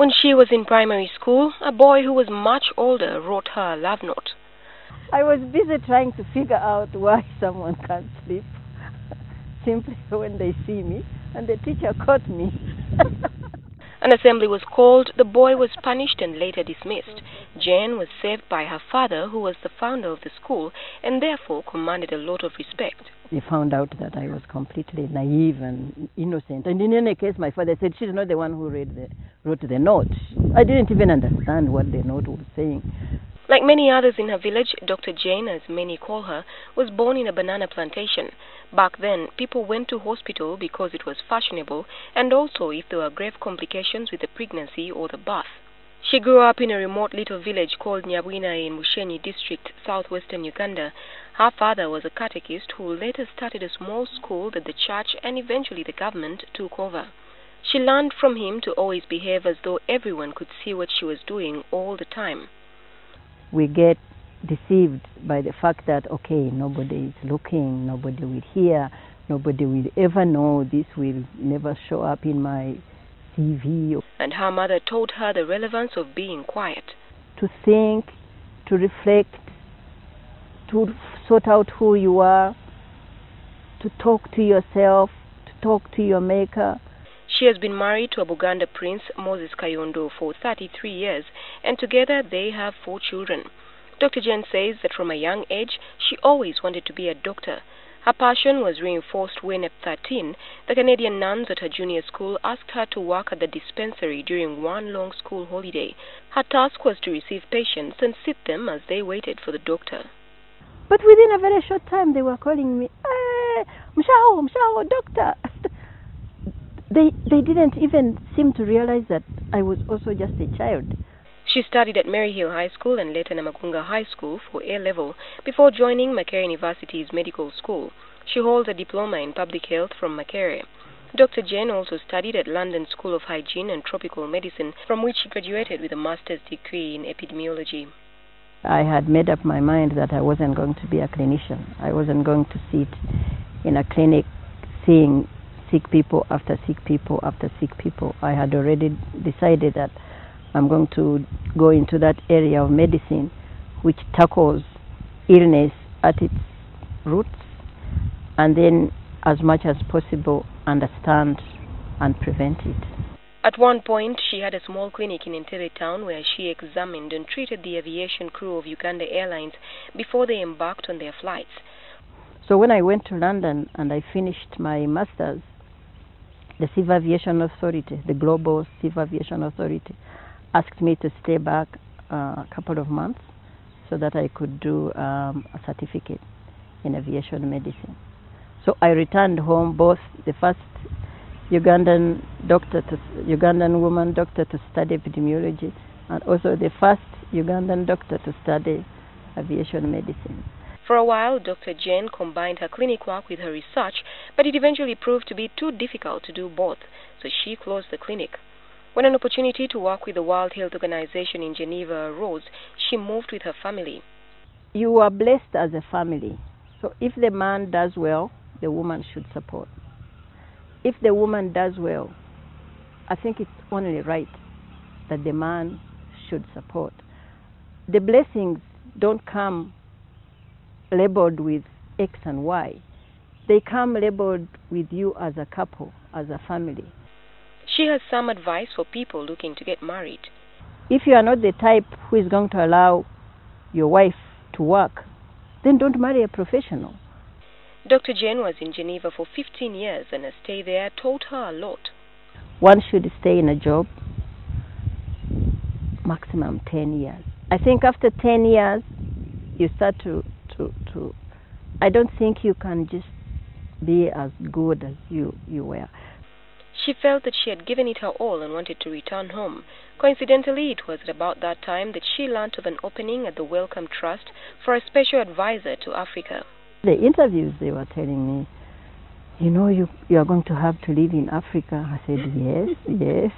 When she was in primary school, a boy who was much older wrote her a love note. I was busy trying to figure out why someone can't sleep simply when they see me, and the teacher caught me. An assembly was called, the boy was punished and later dismissed. Jane was saved by her father, who was the founder of the school, and therefore commanded a lot of respect. They found out that I was completely naive and innocent. And in any case, my father said, she's not the one who wrote the note. I didn't even understand what the note was saying. Like many others in her village, Dr. Jane, as many call her, was born in a banana plantation. Back then, people went to hospital because it was fashionable, and also if there were grave complications with the pregnancy or the birth. She grew up in a remote little village called Nyabwina in Mushenyi district, southwestern Uganda. Her father was a catechist who later started a small school that the church and eventually the government took over. She learned from him to always behave as though everyone could see what she was doing all the time. We get deceived by the fact that, okay, nobody is looking, nobody will hear, nobody will ever know, this will never show up in my CV. And her mother taught her the relevance of being quiet. To think, to reflect, to sort out who you are, to talk to yourself, to talk to your maker. She has been married to a Buganda prince, Moses Kayondo, for 33 years, and together they have 4 children. Dr. Jane says that from a young age, she always wanted to be a doctor. Her passion was reinforced when at 13, the Canadian nuns at her junior school asked her to work at the dispensary during one long school holiday. Her task was to receive patients and sit them as they waited for the doctor. But within a very short time, they were calling me, hey, Mshao, doctor. They didn't even seem to realize that I was also just a child. She studied at Maryhill High School and later Namagunga High School for A-level before joining Makerere University's medical school. She holds a diploma in public health from Makerere. Dr. Jane also studied at London School of Hygiene and Tropical Medicine, from which she graduated with a master's degree in epidemiology. I had made up my mind that I wasn't going to be a clinician. I wasn't going to sit in a clinic seeing sick people after sick people after sick people. I had already decided that I'm going to go into that area of medicine which tackles illness at its roots, and then as much as possible understand and prevent it. At one point, she had a small clinic in Entebbe town where she examined and treated the aviation crew of Uganda Airlines before they embarked on their flights. So when I went to London and I finished my master's, the Civil Aviation Authority, the Global Civil Aviation Authority, asked me to stay back a couple of months so that I could do a certificate in aviation medicine. So I returned home, both the first Ugandan woman doctor to study epidemiology, and also the first Ugandan doctor to study aviation medicine. For a while, Dr. Jane combined her clinic work with her research, but it eventually proved to be too difficult to do both, so she closed the clinic. When an opportunity to work with the World Health Organization in Geneva arose, she moved with her family. You are blessed as a family. So if the man does well, the woman should support. If the woman does well, I think it's only right that the man should support. The blessings don't come labeled with X and Y. They come labeled with you as a couple, as a family. She has some advice for people looking to get married. If you are not the type who is going to allow your wife to work, then don't marry a professional. Dr. Jane was in Geneva for 15 years and a stay there taught her a lot. One should stay in a job maximum 10 years. I think after 10 years, you start to I don't think you can just be as good as you were. She felt that she had given it her all and wanted to return home. Coincidentally, it was at about that time that she learned of an opening at the Wellcome Trust for a special advisor to Africa. The interviews, they were telling me, you know, you are going to have to live in Africa. I said, yes.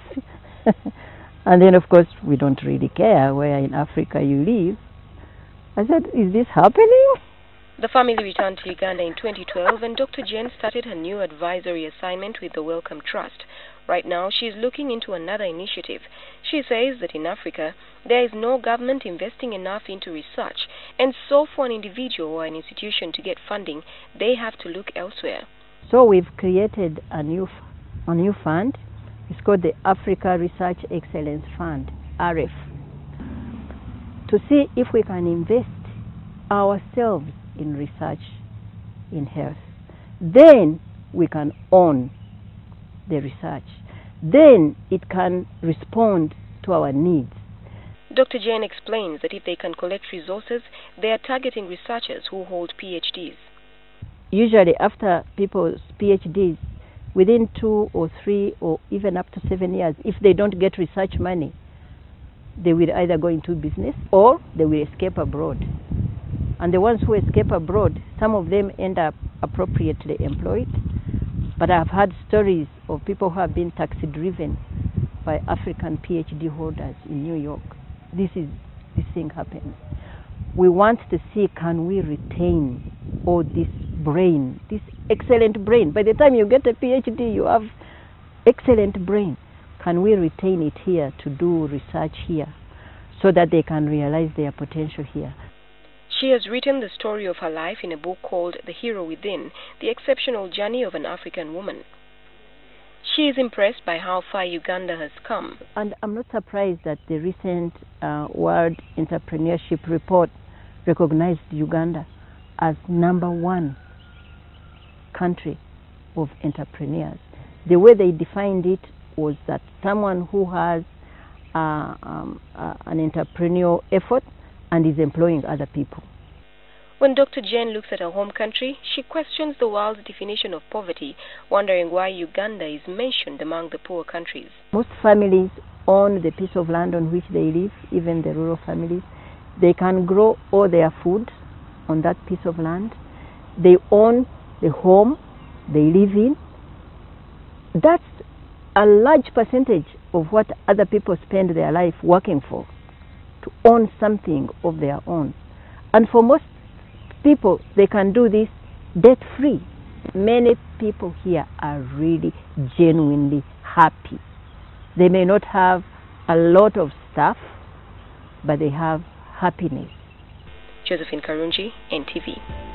And then, of course, we don't really care where in Africa you live. I said, is this happening? The family returned to Uganda in 2012 and Dr. Jane started her new advisory assignment with the Wellcome Trust. Right now, she is looking into another initiative. She says that in Africa, there is no government investing enough into research, and so for an individual or an institution to get funding, they have to look elsewhere. So we've created a new fund. It's called the Africa Research Excellence Fund, RF, to see if we can invest ourselves in research in health. Then we can own the research. Then it can respond to our needs. Dr. Jane explains that if they can collect resources, they are targeting researchers who hold PhDs. Usually after people's PhDs, within 2 or 3 or even up to 7 years, if they don't get research money, they will either go into business or they will escape abroad. And the ones who escape abroad, some of them end up appropriately employed. But I've heard stories of people who have been taxi-driven by African PhD holders in New York. This thing happens. We want to see, can we retain all this brain, this excellent brain? By the time you get a PhD, you have excellent brain. Can we retain it here to do research here so that they can realize their potential here? She has written the story of her life in a book called The Hero Within, The Exceptional Journey of an African Woman. She is impressed by how far Uganda has come. And I'm not surprised that the recent World Entrepreneurship Report recognized Uganda as #1 country of entrepreneurs. The way they defined it was that someone who has an entrepreneurial effort and is employing other people. When Dr. Jane looks at her home country, she questions the world's definition of poverty, wondering why Uganda is mentioned among the poor countries. Most families own the piece of land on which they live, even the rural families. They can grow all their food on that piece of land. They own the home they live in. That's a large percentage of what other people spend their life working for, to own something of their own. And for most people, they can do this debt-free. Many people here are really genuinely happy. They may not have a lot of stuff, but they have happiness. Josephine Karungi, NTV.